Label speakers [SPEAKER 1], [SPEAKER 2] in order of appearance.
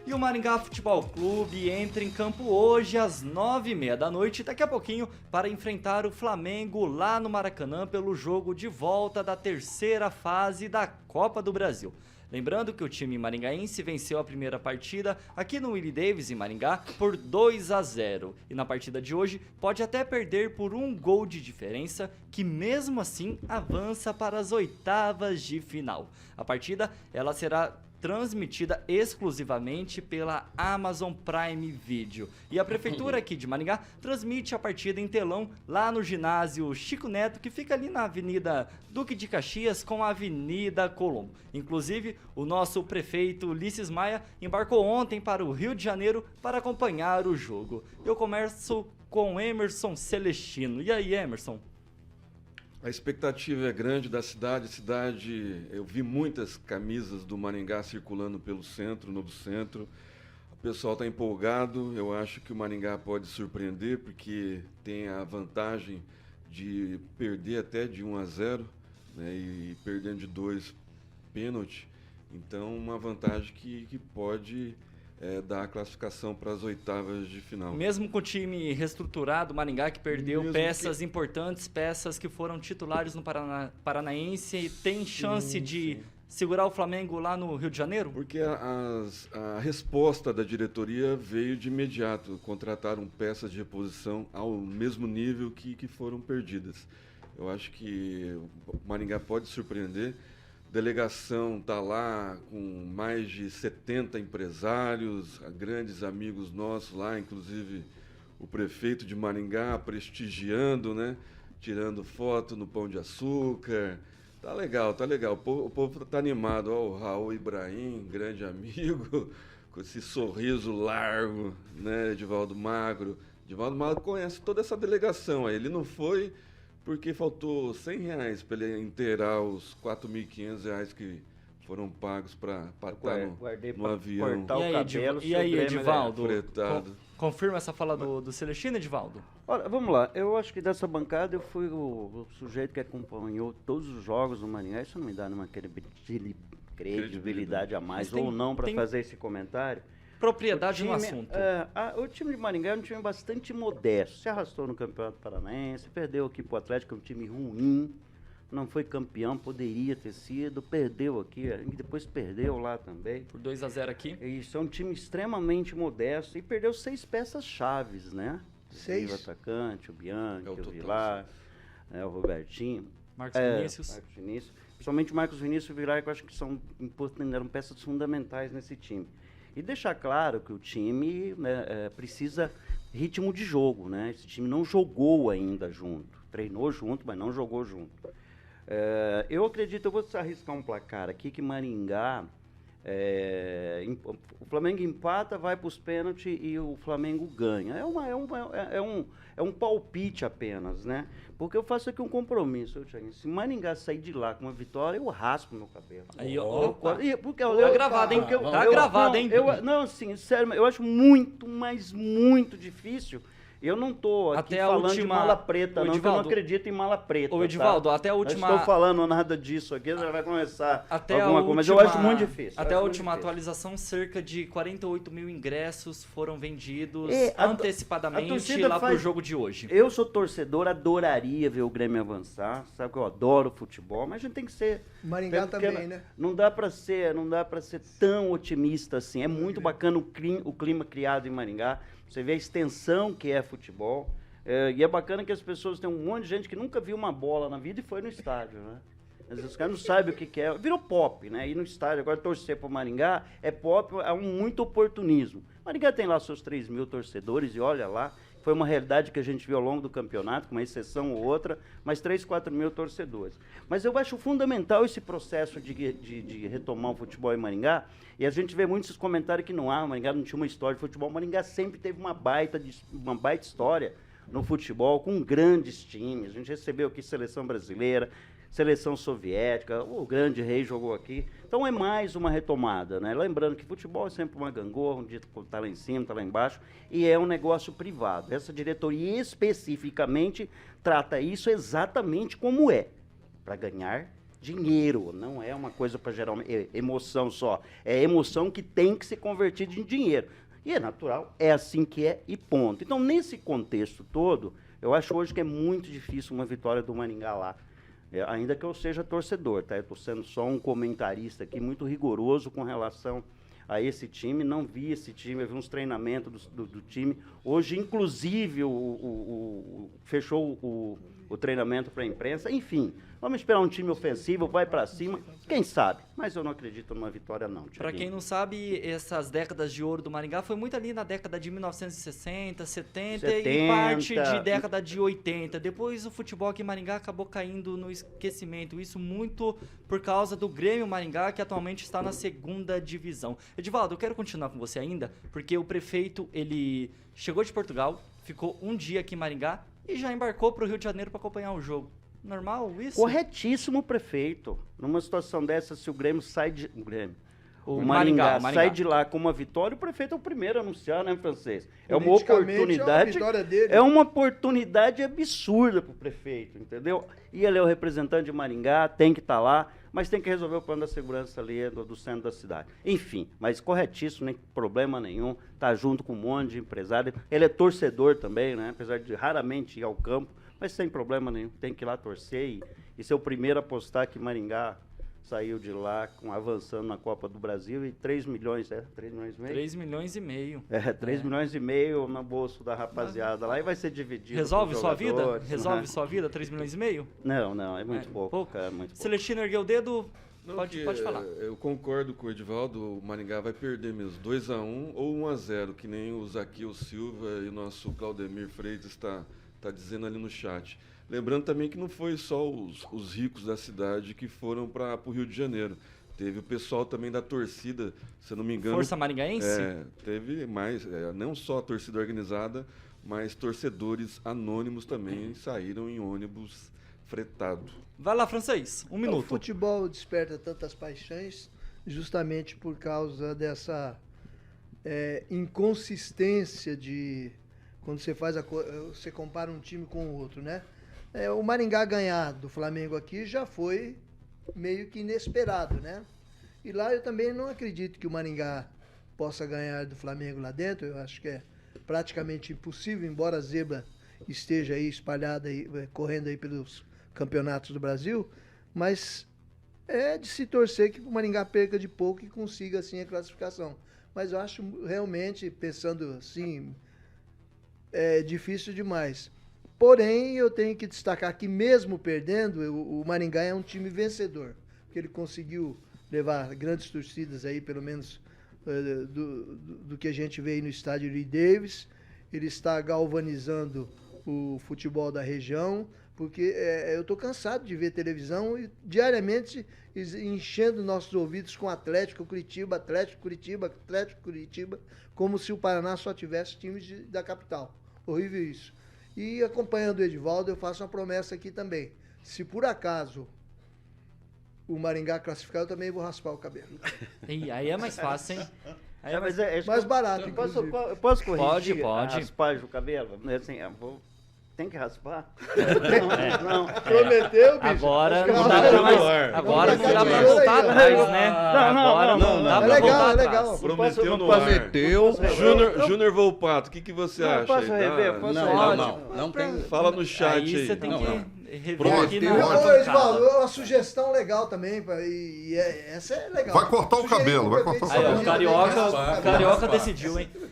[SPEAKER 1] E o Maringá Futebol Clube entra em campo hoje às 9h30 da noite, daqui a pouquinho, para enfrentar o Flamengo lá no Maracanã pelo jogo de volta da terceira fase da Copa do Brasil. Lembrando que o time maringaense venceu a primeira partida aqui no Willie Davis, em Maringá, por 2-0. E na partida de hoje pode até perder por um gol de diferença, que mesmo assim avança para as oitavas de final. A partida ela será transmitida exclusivamente pela Amazon Prime Video. E a Prefeitura aqui de Maringá transmite a partida em telão lá no ginásio Chico Neto, que fica ali na Avenida Duque de Caxias com a Avenida Colombo. Inclusive, o nosso prefeito Ulisses Maia embarcou ontem para o Rio de Janeiro para acompanhar o jogo. Eu começo com Emerson Celestino. E aí, Emerson?
[SPEAKER 2] A expectativa é grande da cidade. Eu vi muitas camisas do Maringá circulando pelo centro, no centro. O pessoal está empolgado. Eu acho que o Maringá pode surpreender, porque tem a vantagem de perder até de 1-0, né, e perdendo de 2 pênalti. Então, uma vantagem que pode dar a classificação para as oitavas de final.
[SPEAKER 1] Mesmo com o time reestruturado, o Maringá que perdeu peças importantes, peças que foram titulares no Paranaense, tem chance de segurar o Flamengo lá no Rio de Janeiro?
[SPEAKER 2] Porque a resposta da diretoria veio de imediato. Contrataram peças de reposição ao mesmo nível que foram perdidas. Eu acho que o Maringá pode surpreender. A delegação está lá com mais de 70 empresários, grandes amigos nossos lá, inclusive o prefeito de Maringá prestigiando, né? Tirando foto no Pão de Açúcar. Tá legal, tá legal. O povo tá animado. Ó, o Raul Ibrahim, grande amigo, com esse sorriso largo, né? Edivaldo Magro. Edivaldo Magro conhece toda essa delegação aí. Ele não foi porque faltou R$100 para ele inteirar os R$4.500 que foram pagos para estar no avião.
[SPEAKER 1] E aí, Edivaldo, confirma essa fala do Celestino, Edivaldo?
[SPEAKER 3] Olha, vamos lá. Eu acho que dessa bancada eu fui o sujeito que acompanhou todos os jogos do Maringá. Isso não me dá nenhuma credibilidade a mais ou não para fazer esse comentário.
[SPEAKER 1] Propriedade no assunto.
[SPEAKER 3] O time de Maringá é um time bastante modesto. Se arrastou no Campeonato Paranaense, perdeu aqui pro Atlético, é um time ruim. Não foi campeão, poderia ter sido. Perdeu aqui, e depois perdeu lá também.
[SPEAKER 1] Por 2-0 aqui.
[SPEAKER 3] Isso, é um time extremamente modesto. E perdeu 6 peças-chaves, né?
[SPEAKER 4] 6?
[SPEAKER 3] O atacante, o Bianchi, o Vilar, o Robertinho.
[SPEAKER 1] Marcos Vinícius.
[SPEAKER 3] Principalmente o Marcos Vinícius e o Vilar, que eu acho que eram peças fundamentais nesse time. E deixar claro que o time, né, precisa ritmo de jogo, né? Esse time não jogou ainda junto. Treinou junto, mas não jogou junto. Eu acredito, eu vou arriscar um placar aqui, que Maringá, o Flamengo empata, vai para os pênaltis e o Flamengo ganha. É um palpite apenas, né? Porque eu faço aqui um compromisso, Thiago. Se Maringá sair de lá com uma vitória, eu raspo meu cabelo.
[SPEAKER 1] Aí,
[SPEAKER 3] tá
[SPEAKER 1] gravado, hein? Tá gravado, hein?
[SPEAKER 3] Não, sim, sério, eu acho muito, mas muito difícil. Eu não tô aqui falando de mala preta, não, porque eu não acredito em mala preta.
[SPEAKER 1] Ô, Edivaldo, até a última...
[SPEAKER 3] Não estou falando nada disso aqui, já vai começar
[SPEAKER 1] até
[SPEAKER 3] alguma coisa, mas eu acho muito difícil.
[SPEAKER 1] Até a última atualização, cerca de 48 mil ingressos foram vendidos antecipadamente lá pro jogo de hoje.
[SPEAKER 3] Eu sou torcedor, adoraria ver o Grêmio avançar, sabe que eu adoro futebol, mas a gente tem que ser...
[SPEAKER 4] Maringá também, né?
[SPEAKER 3] Não dá para ser tão otimista assim. É muito bacana o clima criado em Maringá. Você vê a extensão que é futebol. E é bacana que as pessoas têm um monte de gente que nunca viu uma bola na vida e foi no estádio, né? Às vezes os caras não sabem o que é. Virou pop, né? Ir no estádio, agora torcer para o Maringá é pop, é muito oportunismo. Maringá tem lá seus 3 mil torcedores e olha lá, foi uma realidade que a gente viu ao longo do campeonato, com uma exceção ou outra, mas 3, 4 mil torcedores. Mas eu acho fundamental esse processo de retomar o futebol em Maringá, e a gente vê muitos comentários que o Maringá não tinha uma história de futebol. O Maringá sempre teve uma baita história no futebol, com grandes times. A gente recebeu aqui seleção brasileira, seleção soviética, o grande rei jogou aqui. Então é mais uma retomada, né? Lembrando que futebol é sempre uma gangorra, um dia está lá em cima, está lá embaixo, e é um negócio privado. Essa diretoria especificamente trata isso exatamente como é, para ganhar dinheiro, não é uma coisa para gerar emoção só. É emoção que tem que ser convertida em dinheiro. E é natural, é assim que é e ponto. Então, nesse contexto todo, eu acho hoje que é muito difícil uma vitória do Maringá lá. Ainda que eu seja torcedor, tá? Eu estou sendo só um comentarista aqui muito rigoroso com relação a esse time, não vi esse time, eu vi uns treinamentos do time. Hoje, inclusive, fechou o treinamento para a imprensa. Enfim, vamos esperar um time ofensivo, vai para cima, quem sabe? Mas eu não acredito numa vitória, não.
[SPEAKER 1] Para quem não sabe, essas décadas de ouro do Maringá foi muito ali na década de 1960, 70 e parte de década de 80. Depois o futebol aqui em Maringá acabou caindo no esquecimento. Isso muito por causa do Grêmio Maringá, que atualmente está na 2ª divisão. Edivaldo, eu quero continuar com você ainda, porque o prefeito, ele chegou de Portugal, ficou um dia aqui em Maringá e já embarcou para o Rio de Janeiro para acompanhar o jogo. Normal isso?
[SPEAKER 3] Corretíssimo, prefeito. Numa situação dessa, se o Grêmio sai de... O Maringá sai de lá com uma vitória, o prefeito é o primeiro a anunciar, né, Francês? É uma oportunidade. É uma oportunidade absurda para o prefeito, entendeu? E ele é o representante de Maringá, tem que estar lá, mas tem que resolver o plano da segurança ali do centro da cidade. Enfim, mas corretíssimo, nem problema nenhum. Tá junto com um monte de empresário. Ele é torcedor também, né? Apesar de raramente ir ao campo, mas sem problema nenhum. Tem que ir lá torcer e ser o primeiro a apostar que Maringá saiu de lá avançando na Copa do Brasil e 3 milhões, 3 milhões e meio?
[SPEAKER 1] 3 milhões e meio.
[SPEAKER 3] 3 milhões e meio no bolso da rapaziada lá e vai ser dividido.
[SPEAKER 1] Resolve sua vida? Resolve sua vida, 3 milhões e meio?
[SPEAKER 3] Não, é muito pouco. É muito pouco.
[SPEAKER 1] Celestino ergueu o dedo, pode falar.
[SPEAKER 2] Eu concordo com o Edivaldo, o Maringá vai perder mesmo, 2-1 ou 1-0, que nem o Zaqueu Silva e o nosso Claudemir Freitas está dizendo ali no chat. Lembrando também que não foi só os ricos da cidade que foram para o Rio de Janeiro. Teve o pessoal também da torcida, se eu não me engano.
[SPEAKER 1] Força Maringaense?
[SPEAKER 2] Teve mais, não só a torcida organizada, mas torcedores anônimos também saíram em ônibus fretado.
[SPEAKER 1] Vai lá, Francês, um minuto.
[SPEAKER 4] O futebol desperta tantas paixões justamente por causa dessa inconsistência de... Quando você compara um time com o outro, né? O Maringá ganhar do Flamengo aqui já foi meio que inesperado, né? E lá eu também não acredito que o Maringá possa ganhar do Flamengo lá dentro. Eu acho que é praticamente impossível, embora a zebra esteja aí espalhada, correndo aí pelos campeonatos do Brasil. Mas é de se torcer que o Maringá perca de pouco e consiga, assim, a classificação. Mas eu acho realmente, pensando assim, é difícil demais. Porém, eu tenho que destacar que mesmo perdendo, o Maringá é um time vencedor, porque ele conseguiu levar grandes torcidas aí, pelo menos do que a gente vê aí no estádio Lee Davis. Ele está galvanizando o futebol da região, porque eu estou cansado de ver televisão e diariamente enchendo nossos ouvidos com Atlético Curitiba, como se o Paraná só tivesse times da capital. Horrível isso. E acompanhando o Edivaldo, eu faço uma promessa aqui também. Se por acaso o Maringá classificar, eu também vou raspar o cabelo.
[SPEAKER 1] Aí é mais fácil, hein?
[SPEAKER 4] Mais barato,
[SPEAKER 3] eu posso corrigir?
[SPEAKER 1] Pode.
[SPEAKER 3] Raspar o cabelo? Assim, tem que raspar?
[SPEAKER 4] Não. Prometeu, bicho?
[SPEAKER 1] Agora não dá pra mais. Agora não dá pra voltar atrás, né? Agora não dá pra voltar atrás.
[SPEAKER 4] É legal.
[SPEAKER 2] Prometeu no ar. Júnior Volpato, o que você acha?
[SPEAKER 3] Posso rever?
[SPEAKER 5] Não tem.
[SPEAKER 2] Fala no chat aí.
[SPEAKER 1] Você tem que rever aqui
[SPEAKER 4] Edivaldo, uma sugestão legal também, essa é legal.
[SPEAKER 5] Vai cortar o cabelo, vai cortar o cabelo.
[SPEAKER 1] O Carioca decidiu, hein?